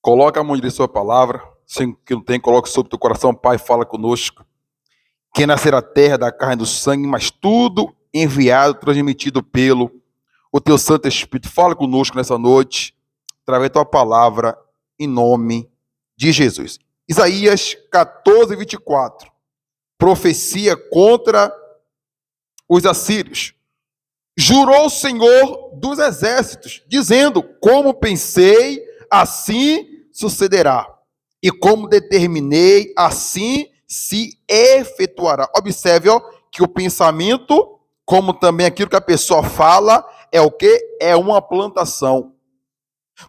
Coloca a mão direita sobre a palavra. Se que não tem, coloca sobre o teu coração. Pai, fala conosco. Quem nascer da terra, da carne e do sangue, mas tudo enviado, transmitido pelo o teu Santo Espírito. Fala conosco nessa noite, através da tua palavra, em nome de Jesus. Isaías 14, 24. Profecia contra os assírios. Jurou o Senhor dos exércitos, dizendo: como pensei, assim sucederá. E como determinei, assim se efetuará. Observe, que o pensamento, como também aquilo que a pessoa fala, é o quê? É uma plantação.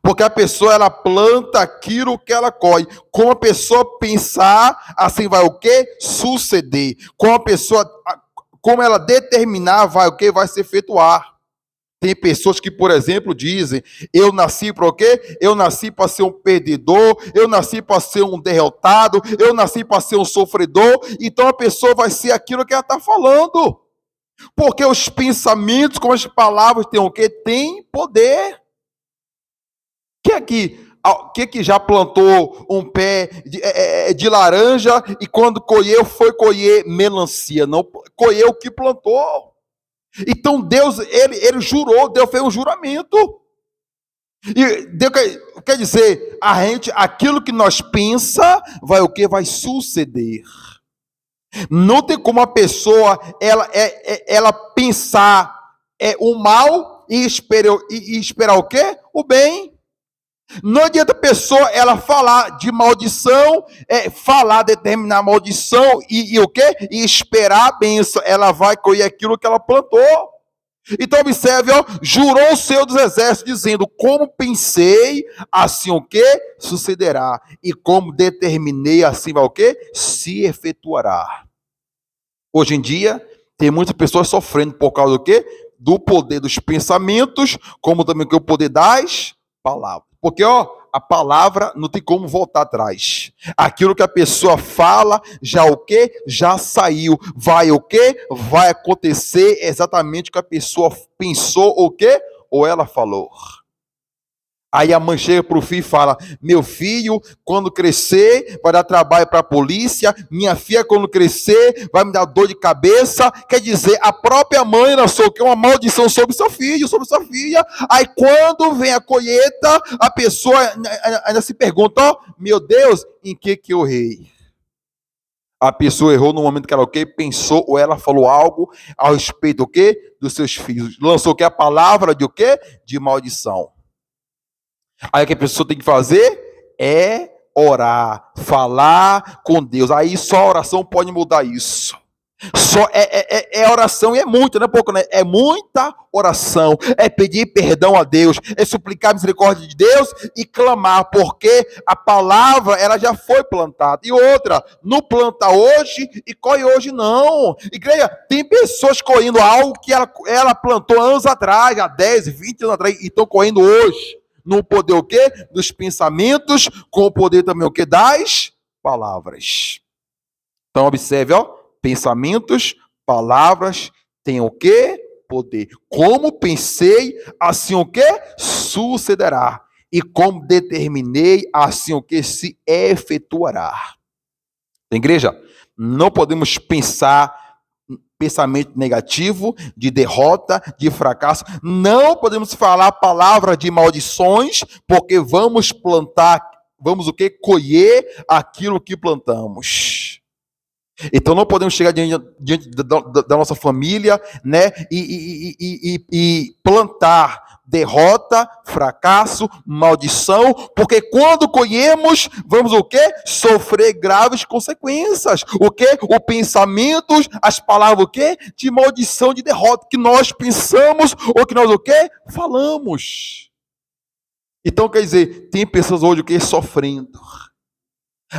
Porque a pessoa, ela planta aquilo que ela colhe. Como a pessoa pensar, assim vai o quê? Suceder. Como ela determinar, vai o quê? Vai se efetuar. Tem pessoas que, por exemplo, dizem: eu nasci para o quê? Eu nasci para ser um perdedor, eu nasci para ser um derrotado, eu nasci para ser um sofredor. Então a pessoa vai ser aquilo que ela está falando. Porque os pensamentos, como as palavras, têm o quê? Tem poder. Quem aqui já plantou um pé de laranja e quando colheu, foi colher melancia? Não colheu o que plantou. Então Deus, ele jurou, Deus fez um juramento. E Deus quer dizer, aquilo que nós pensa, vai o que? Vai suceder. Não tem como a pessoa, ela pensar o mal e esperar o quê? O bem. Não adianta a pessoa ela falar de maldição, determinar maldição e o quê? E esperar a bênção. Ela vai colher aquilo que ela plantou. Então observe, jurou o Senhor dos exércitos, dizendo: como pensei, assim o quê? Sucederá. E como determinei, assim vai o quê? Se efetuará. Hoje em dia, tem muitas pessoas sofrendo por causa do quê? Do poder dos pensamentos, como também o poder das palavras. Porque, a palavra não tem como voltar atrás. Aquilo que a pessoa fala, já o quê? Já saiu. Vai o quê? Vai acontecer exatamente o que a pessoa pensou, o quê? Ou ela falou. Aí a mãe chega para o filho e fala: meu filho, quando crescer, vai dar trabalho para a polícia. Minha filha, quando crescer, vai me dar dor de cabeça. Quer dizer, a própria mãe lançou uma maldição sobre seu filho, sobre sua filha. Aí quando vem a colheita, a pessoa ainda se pergunta: meu Deus, em que eu errei? A pessoa errou no momento que ela pensou ou ela falou algo a respeito do quê? Dos seus filhos. Lançou o quê? A palavra de o quê? De maldição. Aí o que a pessoa tem que fazer é orar, falar com Deus. Aí só a oração pode mudar isso. Só oração e é muito, não é pouco, né? É muita oração, é pedir perdão a Deus, é suplicar a misericórdia de Deus e clamar, porque a palavra ela já foi plantada. E outra, não planta hoje e colhe hoje não. Igreja, tem pessoas colhendo algo que ela plantou anos atrás, há 10, 20 anos atrás, e estão colhendo hoje. No poder o quê? Dos pensamentos, com o poder também o quê? Das palavras. Então observe, pensamentos, palavras, têm o quê? Poder. Como pensei, assim o quê? Sucederá. E como determinei, assim o quê? Se efetuará. Igreja, não podemos pensar pensamento negativo, de derrota, de fracasso. Não podemos falar palavra de maldições, porque vamos o quê? Colher aquilo que plantamos. Então não podemos chegar diante da nossa família, né, e plantar derrota, fracasso, maldição, porque quando colhemos, vamos o quê? Sofrer graves consequências. O quê? O pensamento, as palavras o quê? De maldição, de derrota, que nós pensamos ou que nós o quê? Falamos. Então quer dizer, tem pessoas hoje o quê? Sofrendo.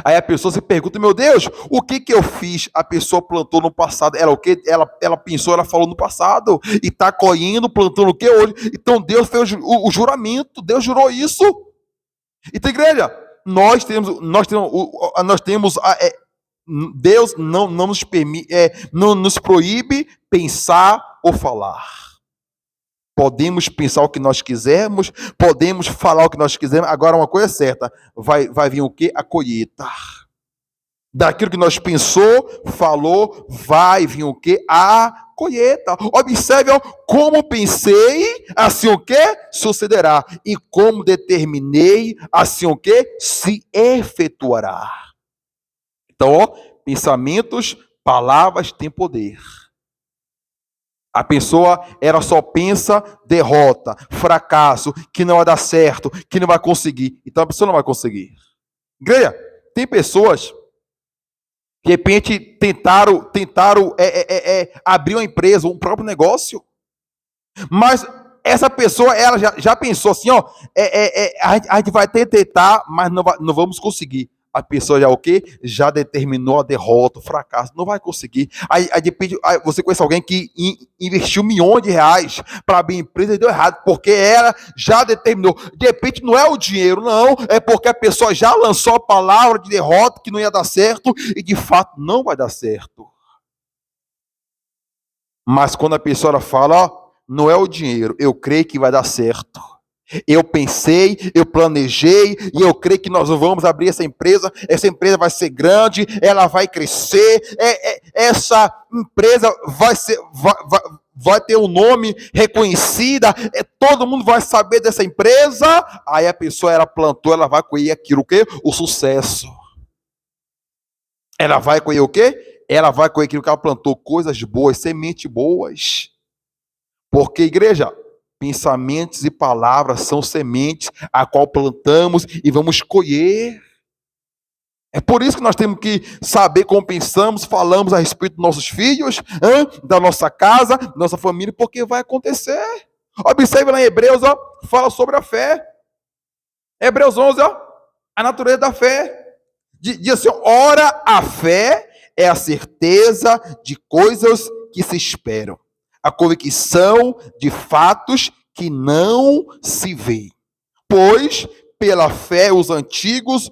Aí a pessoa se pergunta: meu Deus, o que eu fiz? A pessoa plantou no passado. Ela o quê? Ela pensou, ela falou no passado. E está colhendo, plantando o quê hoje? Então Deus fez o juramento. Deus jurou isso. Então, igreja, Deus não nos permite, não nos proíbe pensar ou falar. Podemos pensar o que nós quisermos, podemos falar o que nós quisermos. Agora, uma coisa é certa, vai vir o quê? A colheita. Daquilo que nós pensou, falou, vai vir o quê? A colheita. Observe, ó, como pensei, assim o quê? Sucederá. E como determinei, assim o quê? Se efetuará. Então, ó, pensamentos, palavras têm poder. A pessoa, ela só pensa derrota, fracasso, que não vai dar certo, que não vai conseguir. Então a pessoa não vai conseguir. Igreja, tem pessoas que de repente tentaram abrir uma empresa, um próprio negócio, mas essa pessoa, ela já pensou assim, ó, a gente vai tentar, mas não vamos conseguir. A pessoa já o quê? Já determinou a derrota, o fracasso, não vai conseguir. Aí de repente, você conhece alguém que investiu milhões de reais para abrir empresa e deu errado, porque ela já determinou. De repente não é o dinheiro, não, é porque a pessoa já lançou a palavra de derrota que não ia dar certo e de fato não vai dar certo. Mas quando a pessoa fala, ó, não é o dinheiro, eu creio que vai dar certo. Eu pensei, eu planejei e eu creio que nós vamos abrir essa empresa vai ser grande, ela vai crescer, essa empresa vai ter um nome reconhecida, todo mundo vai saber dessa empresa. Aí a pessoa, ela plantou, ela vai colher aquilo, o quê? O sucesso. Ela vai colher o quê? Ela vai colher aquilo que ela plantou, coisas boas, sementes boas. Porque, igreja, pensamentos e palavras são sementes a qual plantamos e vamos colher. É por isso que nós temos que saber como pensamos, falamos a respeito dos nossos filhos, da nossa casa, da nossa família, porque vai acontecer. Observe lá em Hebreus, ó, fala sobre a fé. Hebreus 11, ó, a natureza da fé. Diz assim, ora, a fé é a certeza de coisas que se esperam, a convicção de fatos que não se vê. Pois, pela fé, os antigos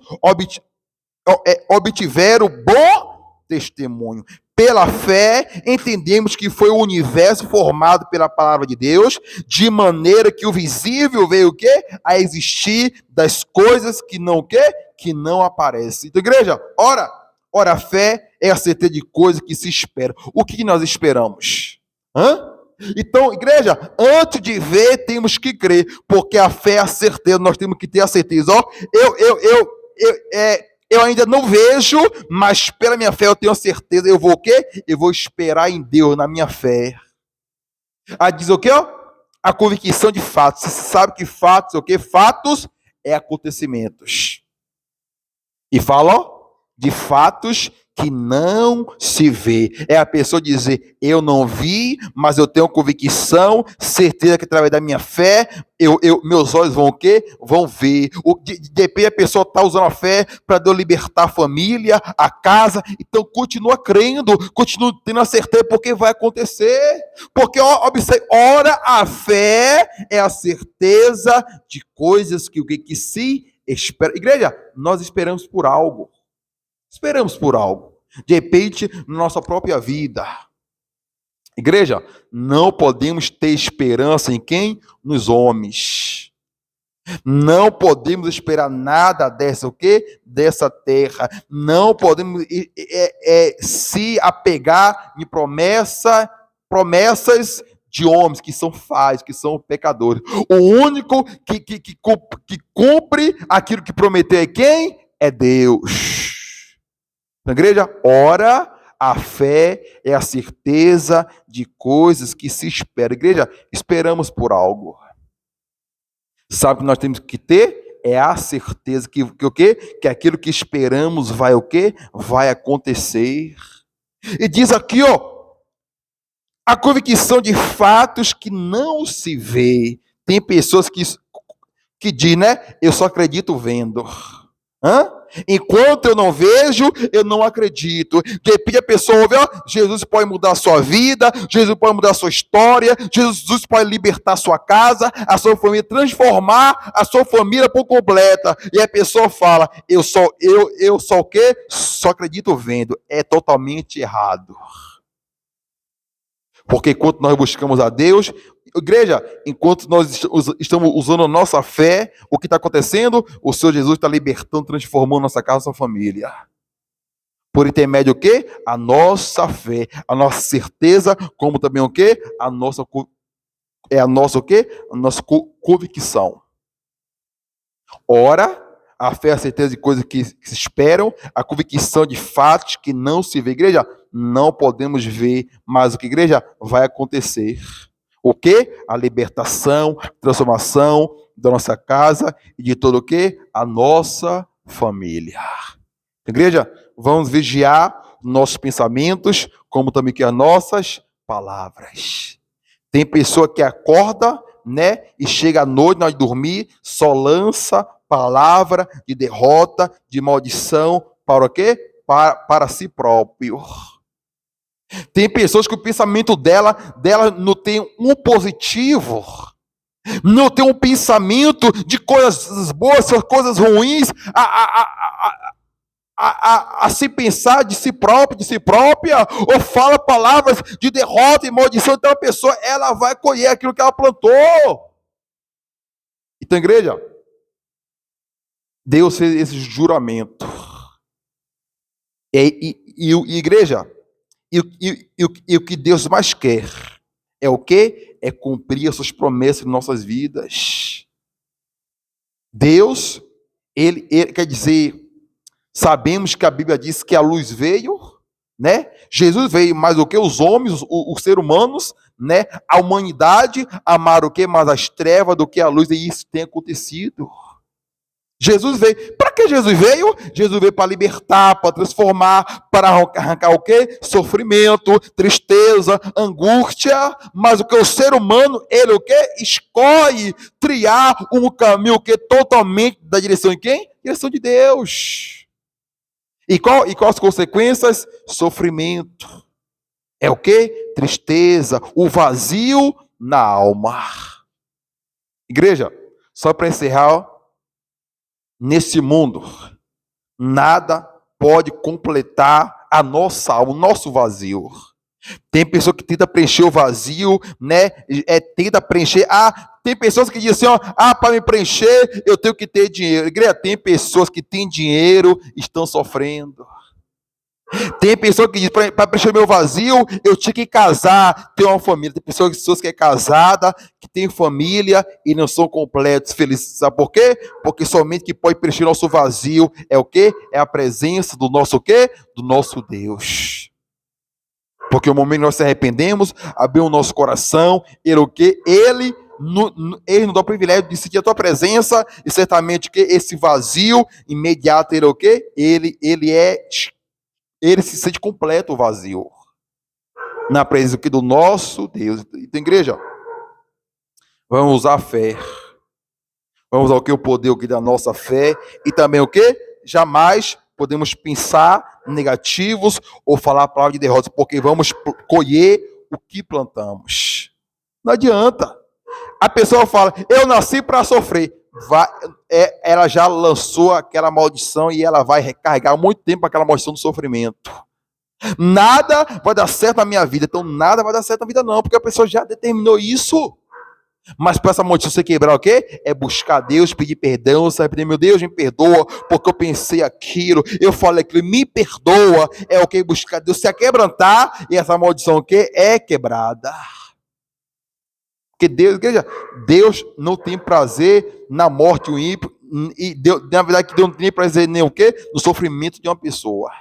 obtiveram bom testemunho. Pela fé, entendemos que foi o universo formado pela palavra de Deus, de maneira que o visível veio o quê? A existir das coisas que não o quê? Que não aparecem. Então, igreja, ora, a fé é a certeza de coisas que se esperam. O que nós esperamos? Então, igreja, antes de ver, temos que crer, porque a fé é a certeza, nós temos que ter a certeza. Ó, eu ainda não vejo, mas pela minha fé eu tenho certeza. Eu vou o quê? Eu vou esperar em Deus, na minha fé. Aí diz o quê? Ó? A convicção de fatos. Você sabe que fatos é o quê? Fatos é acontecimentos. E fala, ó, de fatos que não se vê. É a pessoa dizer, eu não vi, mas eu tenho convicção, certeza que através da minha fé, meus olhos vão o quê? Vão ver. De repente a pessoa está usando a fé para Deus libertar a família, a casa, então continua crendo, continua tendo a certeza, porque vai acontecer. Porque, ó, observe, ora, a fé é a certeza de coisas que se espera. Igreja, nós esperamos por algo. Esperamos por algo. De repente, na nossa própria vida. Igreja, não podemos ter esperança em quem? Nos homens. Não podemos esperar nada dessa, o quê? Dessa terra. Não podemos se apegar em promessas de homens que são falhos, que são pecadores. O único que cumpre aquilo que prometeu é quem? É Deus. Na igreja, ora, a fé é a certeza de coisas que se esperam. Igreja, esperamos por algo. Sabe o que nós temos que ter? É a certeza que o quê? Que aquilo que esperamos vai o quê? Vai acontecer. E diz aqui, ó, a convicção de fatos que não se vê. Tem pessoas que dizem, né? Eu só acredito vendo. Enquanto eu não vejo, eu não acredito. De repente a pessoa ouve, ó, Jesus pode mudar a sua vida, Jesus pode mudar a sua história, Jesus pode libertar a sua casa, a sua família, transformar a sua família por completa. E a pessoa fala, eu só o quê? Só acredito vendo. É totalmente errado. Porque enquanto nós buscamos a Deus, igreja, enquanto nós estamos usando a nossa fé, o que está acontecendo? O Senhor Jesus está libertando, transformando nossa casa, nossa família. Por intermédio o quê? A nossa fé, a nossa certeza, como também o quê? A nossa o quê? A nossa convicção. Ora, a fé é a certeza de coisas que se esperam, a convicção de fatos que não se vê. Igreja, não podemos ver, mas o que, igreja, vai acontecer. O quê? A libertação, transformação da nossa casa e de todo o quê? A nossa família. Igreja, vamos vigiar nossos pensamentos, como também que as nossas palavras. Tem pessoa que acorda, né, e chega à noite, na hora de dormir, só lança palavra de derrota, de maldição, para o quê? Para si próprio. Tem pessoas que o pensamento dela não tem um positivo, não tem um pensamento de coisas boas, coisas ruins, a se pensar de si próprio, de si própria, ou fala palavras de derrota e maldição. Então a pessoa, ela vai colher aquilo que ela plantou. Então, igreja, Deus fez esse juramento. Igreja, e o que Deus mais quer é o quê? É cumprir as suas promessas em nossas vidas. Deus, ele quer dizer, sabemos que a Bíblia diz que a luz veio, né? Jesus veio mais do que os homens, os seres humanos, né? A humanidade amaram o quê? Mais as trevas do que a luz, e isso tem acontecido. Jesus veio. Para que Jesus veio? Jesus veio para libertar, para transformar, para arrancar o quê? Sofrimento, tristeza, angústia. Mas o que o ser humano, ele o quê? Escolhe trilhar um caminho que totalmente da direção de quem? Direção de Deus. E qual as consequências? Sofrimento. É o quê? Tristeza, o vazio na alma. Igreja, só para encerrar, nesse mundo, nada pode completar a nossa alma, o nosso vazio. Tem pessoa que tenta preencher o vazio, né? Tenta preencher. Tem pessoas que dizem assim, para me preencher, eu tenho que ter dinheiro. Igreja, tem pessoas que têm dinheiro e estão sofrendo. Tem pessoa que diz, para preencher meu vazio, eu tinha que casar, ter uma família. Tem pessoas que é casada, que tem família e não são completos, felizes. Sabe por quê? Porque somente que pode preencher nosso vazio é o quê? É a presença do nosso quê? Do nosso Deus. Porque o momento que nós se arrependemos, abrimos o nosso coração, ele o quê? Ele nos dá o privilégio de sentir a tua presença, e certamente que esse vazio imediato, ele o quê? Ele se sente completo o vazio na presença do nosso Deus. Então, igreja, vamos usar a fé. Vamos usar o que? O poder o que da nossa fé. E também o que? Jamais podemos pensar negativos ou falar palavras de derrota, porque vamos colher o que plantamos. Não adianta. A pessoa fala, eu nasci para sofrer. Ela já lançou aquela maldição e ela vai recarregar muito tempo aquela maldição do sofrimento. Nada vai dar certo na minha vida. Então nada vai dar certo na vida não, porque a pessoa já determinou isso. Mas para essa maldição você quebrar o quê? É buscar Deus, pedir perdão. Você vai pedir, meu Deus, me perdoa, porque eu pensei aquilo, eu falei aquilo, me perdoa. É o que? Buscar Deus, se quebrantar, e essa maldição o quê? É quebrada. Porque Deus não tem prazer na morte do ímpio, e Deus, na verdade, Deus não tem prazer nem o quê? No sofrimento de uma pessoa.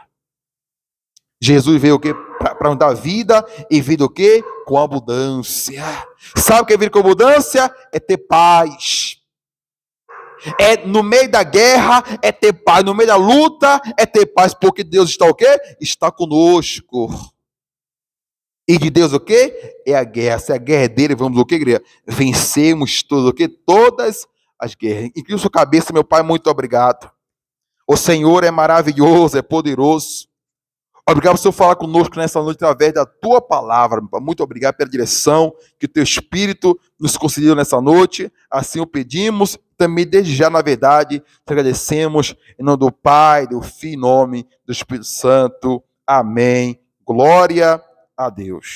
Jesus veio o quê? Para dar vida, e vida o quê? Com abundância. Sabe o que é vida com abundância? É ter paz. É no meio da guerra, é ter paz. No meio da luta, é ter paz. Porque Deus está o quê? Está conosco. E de Deus o quê? É a guerra. Se a guerra é dele, vamos o quê, igreja? Vencemos todos o quê? Todas as guerras. Inclina sua cabeça, meu Pai, muito obrigado. O Senhor é maravilhoso, é poderoso. Obrigado por Senhor falar conosco nessa noite através da tua palavra. Muito obrigado pela direção que o teu Espírito nos concedeu nessa noite. Assim o pedimos. Também desde já, na verdade, te agradecemos. Em nome do Pai, do Filho, em nome do Espírito Santo. Amém. Glória a Deus.